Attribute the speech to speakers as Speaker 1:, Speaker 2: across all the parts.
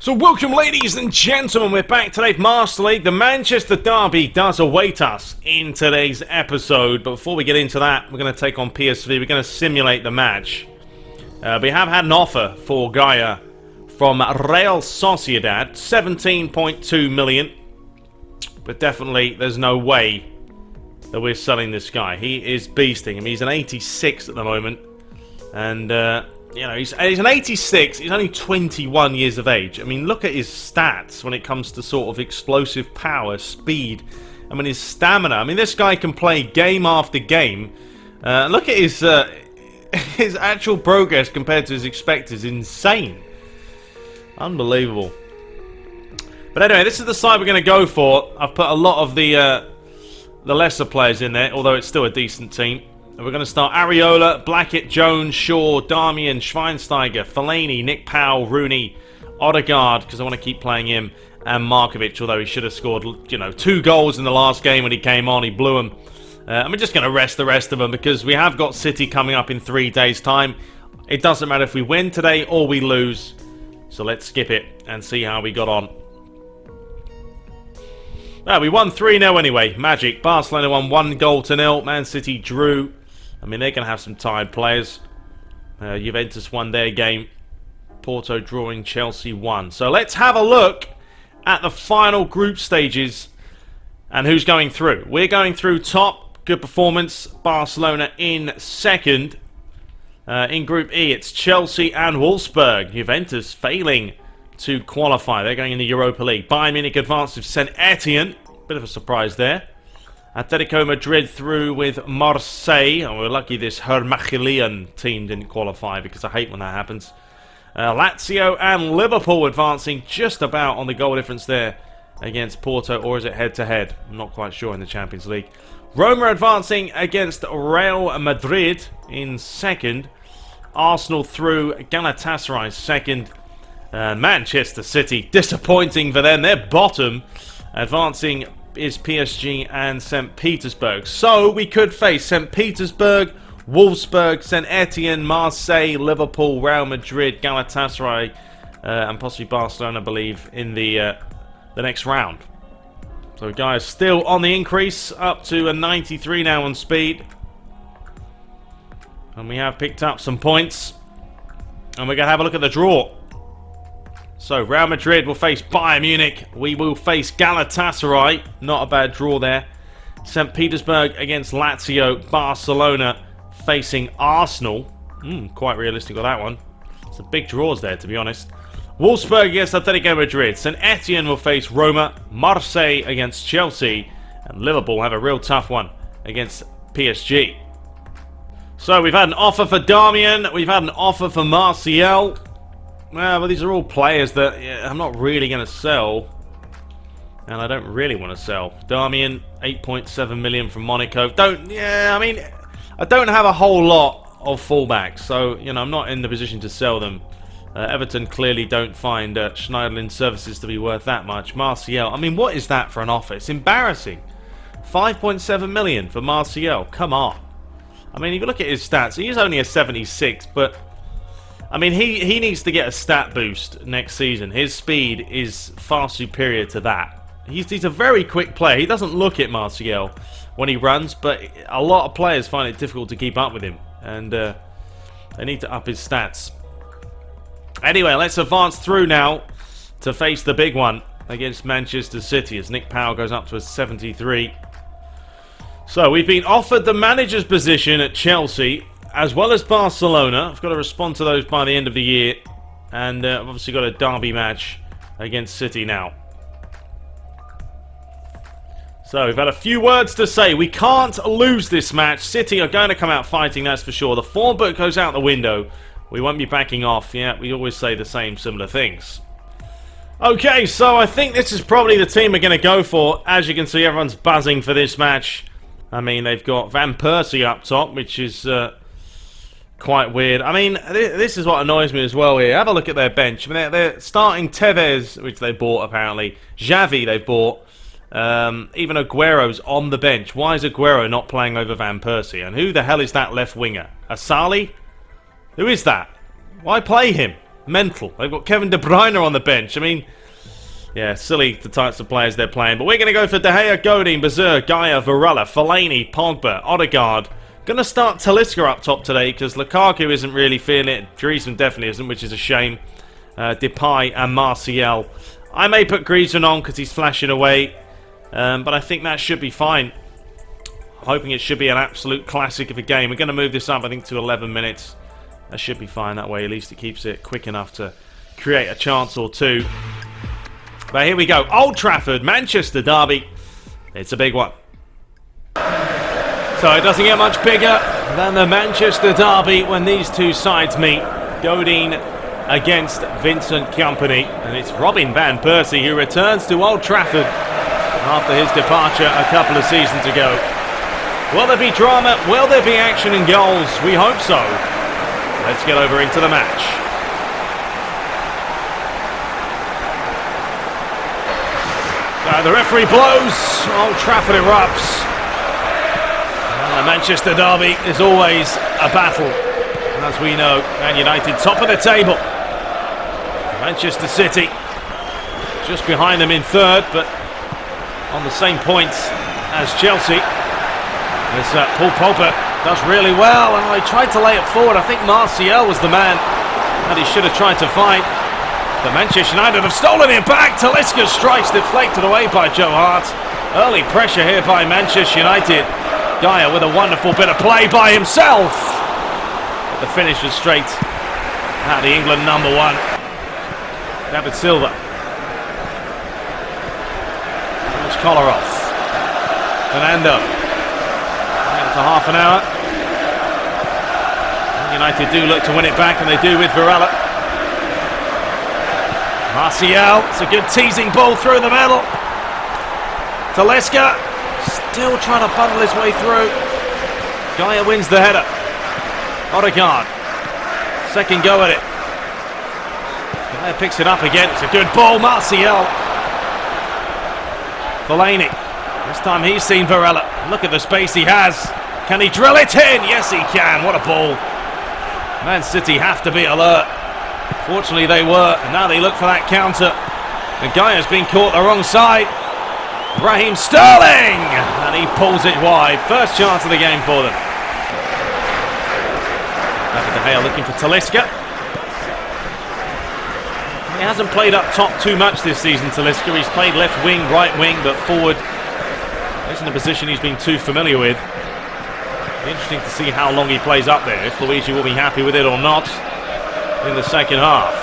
Speaker 1: So welcome ladies and gentlemen, we're back today for Master League. The Manchester Derby does await us in today's episode, but before we get into that, we're going to take on PSV. We're going to simulate the match. We have had an offer for Gaia from Real Sociedad, 17.2 million, but definitely there's no way that we're selling this guy. He is beasting. I mean, he's an 86 at the moment, and you know, he's an 86, he's only 21 years of age. I mean, look at his stats when it comes to sort of explosive power, speed. I mean, his stamina. I mean, this guy can play game after game. Look at his his actual progress compared to his expected is insane. Unbelievable. But anyway, this is the side we're going to go for. I've put a lot of the lesser players in there, although it's still a decent team. We're going to start Areola, Blackett, Jones, Shaw, Darmian, Schweinsteiger, Fellaini, Nick Powell, Rooney, Odegaard, because I want to keep playing him, and Markovic, although he should have scored, you know, 2 goals in the last game when he came on. He blew them. And we're just going to rest the rest of them because we have got City coming up in 3 days' time. It doesn't matter if we win today or we lose. So let's skip it and see how we got on. Well, we won 3-0 anyway. Magic. Barcelona won 1-0. Man City drew. I mean, they're going to have some tired players. Juventus won their game. Porto drawing, Chelsea won. So let's have a look at the final group stages and who's going through. We're going through top. Good performance. Barcelona in second. In Group E, it's Chelsea and Wolfsburg. Juventus failing to qualify. They're going in the Europa League. Bayern Munich advanced with St. Etienne. Bit of a surprise there. Atletico Madrid through with Marseille. Oh, we're lucky this Hermachilian team didn't qualify because I hate when that happens. Lazio and Liverpool advancing just about on the goal difference there against Porto, or is it head-to-head? I'm not quite sure in the Champions League. Roma advancing against Real Madrid in second. Arsenal through, Galatasaray second. Manchester City, disappointing for them. They're bottom. Advancing is PSG and St. Petersburg. So we could face St. Petersburg, Wolfsburg, St. Etienne, Marseille, Liverpool, Real Madrid, Galatasaray, and possibly Barcelona, I believe, in the next round. So guys, still on the increase, up to a 93 now on speed. And we have picked up some points. And we're going to have a look at the draw. So, Real Madrid will face Bayern Munich. We will face Galatasaray. Not a bad draw there. St. Petersburg against Lazio. Barcelona facing Arsenal. Quite realistic on that one. Some big draws there, to be honest. Wolfsburg against Atletico Madrid. St. Etienne will face Roma. Marseille against Chelsea. And Liverpool have a real tough one against PSG. So, we've had an offer for Darmian. We've had an offer for Martial. Well, these are all players that I'm not really going to sell. And I don't really want to sell. Darmian, 8.7 million from Monaco. I mean, I don't have a whole lot of fullbacks. So, you know, I'm not in the position to sell them. Everton clearly don't find Schneiderlin's services to be worth that much. Martial, I mean, what is that for an offer? It's embarrassing. 5.7 million for Martial. Come on. I mean, if you look at his stats, he is only a 76, but I mean, he needs to get a stat boost next season. His speed is far superior to that. He's a very quick player. He doesn't look at Martial when he runs, but a lot of players find it difficult to keep up with him. And they need to up his stats. Anyway, let's advance through now to face the big one against Manchester City as Nick Powell goes up to a 73. So, we've been offered the manager's position at Chelsea, as well as Barcelona. I've got to respond to those by the end of the year. And I've obviously got a derby match against City now. So we've had a few words to say. We can't lose this match. City are going to come out fighting, that's for sure. The form book goes out the window. We won't be backing off. Yeah, we always say the same similar things. Okay, so I think this is probably the team we're going to go for. As you can see, everyone's buzzing for this match. I mean, they've got Van Persie up top, which is quite weird. I mean, this is what annoys me as well here. Have a look at their bench. I mean, they're starting Tevez, which they bought apparently. Xavi they bought. Even Aguero's on the bench. Why is Aguero not playing over Van Persie? And who the hell is that left winger? Asali? Who is that? Why play him? Mental. They've got Kevin De Bruyne on the bench. I mean, yeah, silly the types of players they're playing. But we're going to go for De Gea, Godin, Berger, Gaia, Varela, Fellaini, Pogba, Odegaard. Going to start Talisca up top today because Lukaku isn't really feeling it. Griezmann definitely isn't, which is a shame. Depay and Martial. I may put Griezmann on because he's flashing away. But I think that should be fine. Hoping it should be an absolute classic of a game. We're going to move this up, I think, to 11 minutes. That should be fine that way. At least it keeps it quick enough to create a chance or two. But here we go. Old Trafford, Manchester derby. It's a big one. So it doesn't get much bigger than the Manchester derby when these two sides meet. Godin against Vincent Kompany. And it's Robin van Persie who returns to Old Trafford after his departure a couple of seasons ago. Will there be drama? Will there be action and goals? We hope so. Let's get over into the match. The referee blows. Old Trafford erupts. The Manchester derby is always a battle. As we know, Man United top of the table. Manchester City just behind them in third, but on the same points as Chelsea. As Paul Pogba does really well. He tried to lay it forward. I think Martial was the man that he should have tried to fight. But Manchester United have stolen it back. Talisca strikes deflected away by Joe Hart. Early pressure here by Manchester United. Gaia with a wonderful bit of play by himself. But the finish was straight at the England number one. David Silva. George Kolarov. Fernando. To half an hour. United do look to win it back, and they do with Varela. Martial, it's a good teasing ball through the middle. Talisca still trying to bundle his way through. Gaia wins the header. Odegaard, second go at it. Gaia picks it up again. It's a good ball. Martial. Fellaini. This time he's seen Varela. Look at the space he has. Can he drill it in? Yes, he can. What a ball. Man City have to be alert. Fortunately, they were. And now they look for that counter. And Gaia's been caught the wrong side. Raheem Sterling! And he pulls it wide. First chance of the game for them. David De Gea looking for Talisca. He hasn't played up top too much this season, Talisca. He's played left wing, right wing, but forward isn't a position he's been too familiar with. Interesting to see how long he plays up there, if Luigi will be happy with it or not in the second half.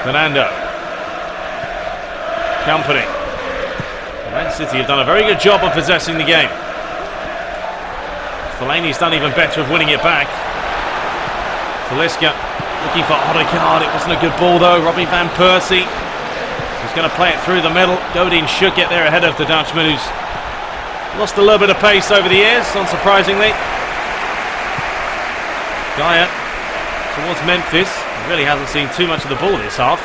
Speaker 1: Fernando. Kompany. Man City have done a very good job of possessing the game. Fellaini's done even better of winning it back. Talisca looking for Odegaard. It wasn't a good ball though. Robin van Persie. He's going to play it through the middle. Godin should get there ahead of the Dutchman, who's lost a little bit of pace over the years, unsurprisingly. Gaia towards Memphis. He really hasn't seen too much of the ball this half.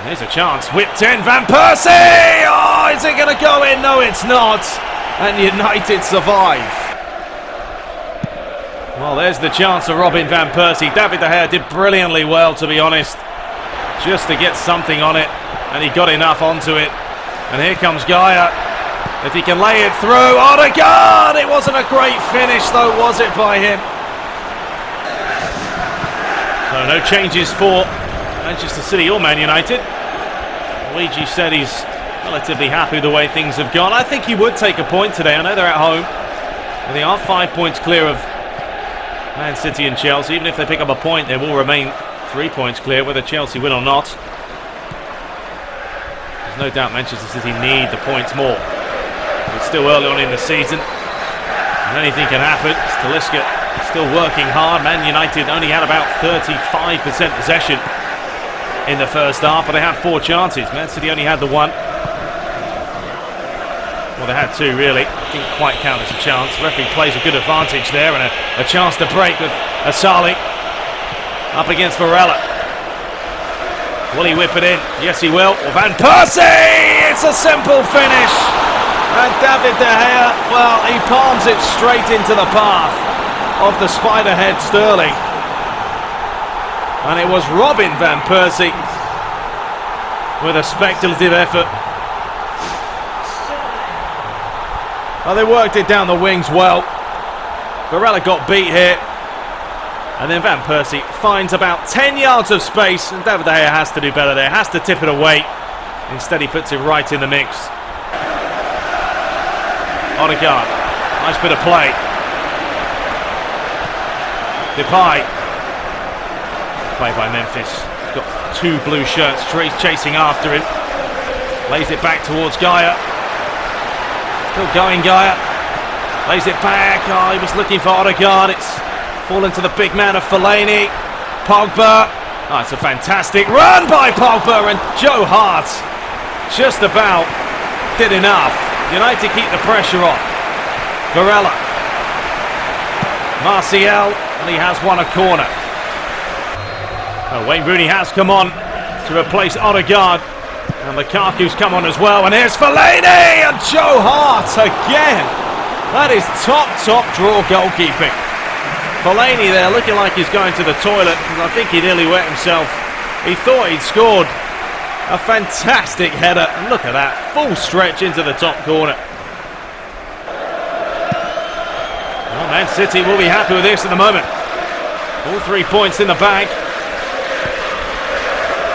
Speaker 1: And here's a chance. Whipped in. Van Persie! Oh, is it going to go in? No, it's not. And United survive. Well, there's the chance of Robin van Persie. David De Gea did brilliantly well, to be honest, just to get something on it. And he got enough onto it. And here comes Gaia. If he can lay it through, Odegaard! It wasn't a great finish though, was it, by him? So no changes for Manchester City or Man United. Luigi said he's relatively happy with the way things have gone. I think he would take a point today. I know they're at home, but they are 5 points clear of Man City and Chelsea. Even if they pick up a point, they will remain 3 points clear, whether Chelsea win or not. There's no doubt Manchester City need the points more. It's still early on in the season, and anything can happen. Talisca still working hard. Man United only had about 35% possession in the first half, but they had 4 chances. Man City only had the 1. Well, they had 2 really. Didn't quite count as a chance. The referee plays a good advantage there, and a chance to break with Asali up against Varela. Will he whip it in? Yes, he will. Well, Van Persie! It's a simple finish. And David De Gea, well, he palms it straight into the path of the Spiderhead Sterling. And it was Robin van Persie with a speculative effort. Well, they worked it down the wings well. Varela got beat here. And then Van Persie finds about 10 yards of space, and David De Gea has to do better there, has to tip it away. Instead he puts it right in the mix. Odegaard, nice bit of play. Depay. Play by Memphis. He's got 2 blue shirts, chasing after him. Lays it back towards Gaia. Still going Gaia. Lays it back. Oh, he was looking for Odegaard. It's fallen to the big man of Fellaini. Pogba. Oh, it's a fantastic run by Pogba, and Joe Hart just about did enough. United keep the pressure on. Varela. Martial, and he has won a corner. Oh, Wayne Rooney has come on to replace Odegaard. And Lukaku's come on as well. And here's Fellaini, and Joe Hart again. That is top draw goalkeeping. Fellaini there looking like he's going to the toilet, and I think he nearly wet himself. He thought he'd scored. A fantastic header, and look at that, full stretch into the top corner. Well, Man City will be happy with this at the moment. All 3 points in the bag.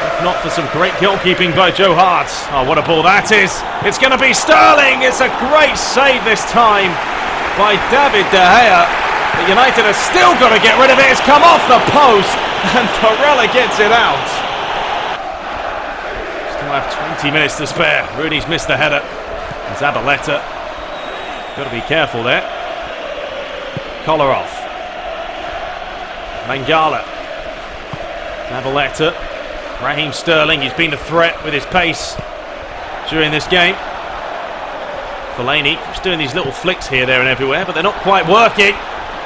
Speaker 1: If not for some great goalkeeping by Joe Hart. Oh, what a ball that is. It's going to be Sterling. It's a great save this time by David De Gea. But United have still got to get rid of it. It's come off the post, and Varela gets it out. Still have 20 minutes to spare. Rooney's missed the header. And Zabaleta. Got to be careful there. Kolarov. Mangala. Zabaleta. Raheem Sterling. He's been a threat with his pace during this game. Fellaini keeps doing these little flicks here, there and everywhere, but they're not quite working.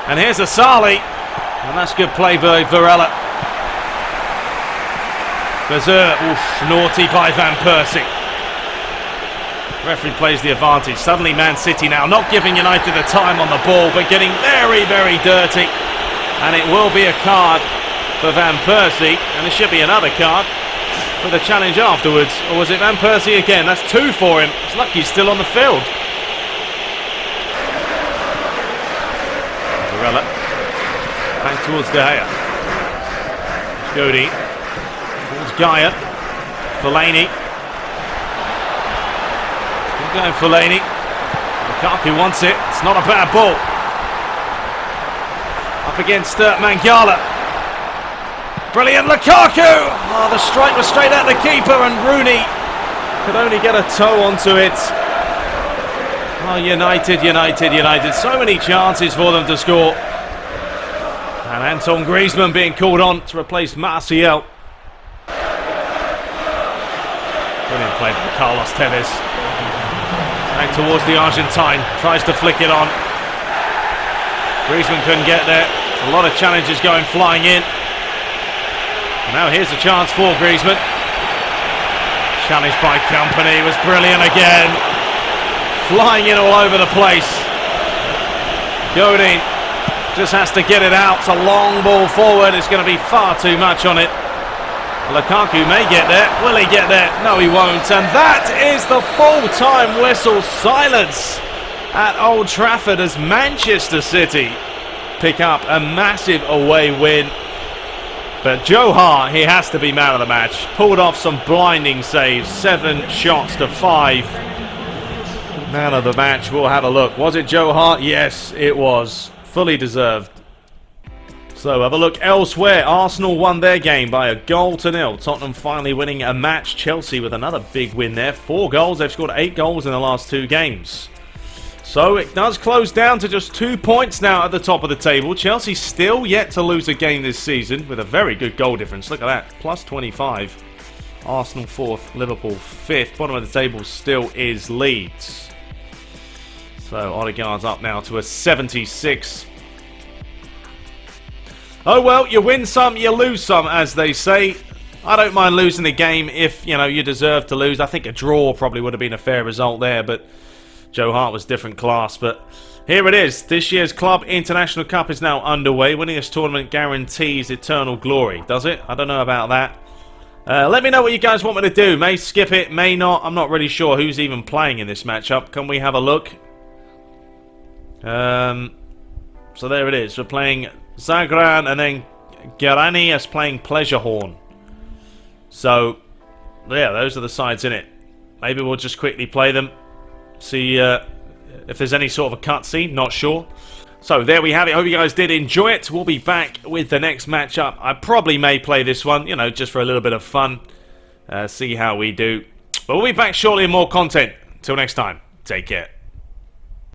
Speaker 1: And here's Asali, and that's good play by Varela. Bezer, naughty by Van Persie. Referee plays the advantage. Suddenly Man City now not giving United the time on the ball, but getting very, very dirty. And it will be a card for Van Persie, and there should be another card for the challenge afterwards. Or was it Van Persie again? That's 2 for him. It's lucky he's still on the field. Back towards De Gea. Scody towards Gaia. Fellaini. Still going Fellaini. Lukaku wants it. It's not a bad ball. Up against Mangala. Brilliant Lukaku! Oh, the strike was straight at the keeper, and Rooney could only get a toe onto it. Oh, United. So many chances for them to score. And Anton Griezmann being called on to replace Martial. Brilliant play by Carlos Tevez. Back towards the Argentine. Tries to flick it on. Griezmann couldn't get there. A lot of challenges going flying in. And now here's a chance for Griezmann. Challenged by Company. Was brilliant again. Flying in all over the place. Godin just has to get it out. It's a long ball forward. It's going to be far too much on it. Lukaku may get there. Will he get there? No, he won't. And that is the full-time whistle. Silence at Old Trafford as Manchester City pick up a massive away win. But Joe Hart, he has to be man of the match. Pulled off some blinding saves. 7 shots to 5. Man of the match. We'll have a look. Was it Joe Hart? Yes, it was. Fully deserved. So have a look elsewhere. Arsenal won their game by 1-0. Tottenham finally winning a match. Chelsea with another big win there. 4 goals. They've scored 8 goals in the last 2 games. So it does close down to just 2 points now at the top of the table. Chelsea still yet to lose a game this season with a very good goal difference. Look at that. Plus 25. Arsenal 4th. Liverpool 5th. Bottom of the table still is Leeds. So Odegaard's up now to a 76. Oh well, you win some, you lose some, as they say. I don't mind losing the game if, you know, you deserve to lose. I think a draw probably would have been a fair result there, but Joe Hart was different class, but here it is. This year's Club International Cup is now underway. Winning this tournament guarantees eternal glory. Does it? I don't know about that. Let me know what you guys want me to do. May skip it, may not. I'm not really sure who's even playing in this matchup. Can we have a look? So there it is. We're playing Zagran, and then Garani is playing Pleasurehorn. So, yeah, those are the sides in it. Maybe we'll just quickly play them. See if there's any sort of a cutscene. Not sure. So there we have it. Hope you guys did enjoy it. We'll be back with the next matchup. I probably may play this one, you know, just for a little bit of fun. See how we do. But we'll be back shortly with more content. Till next time, take care.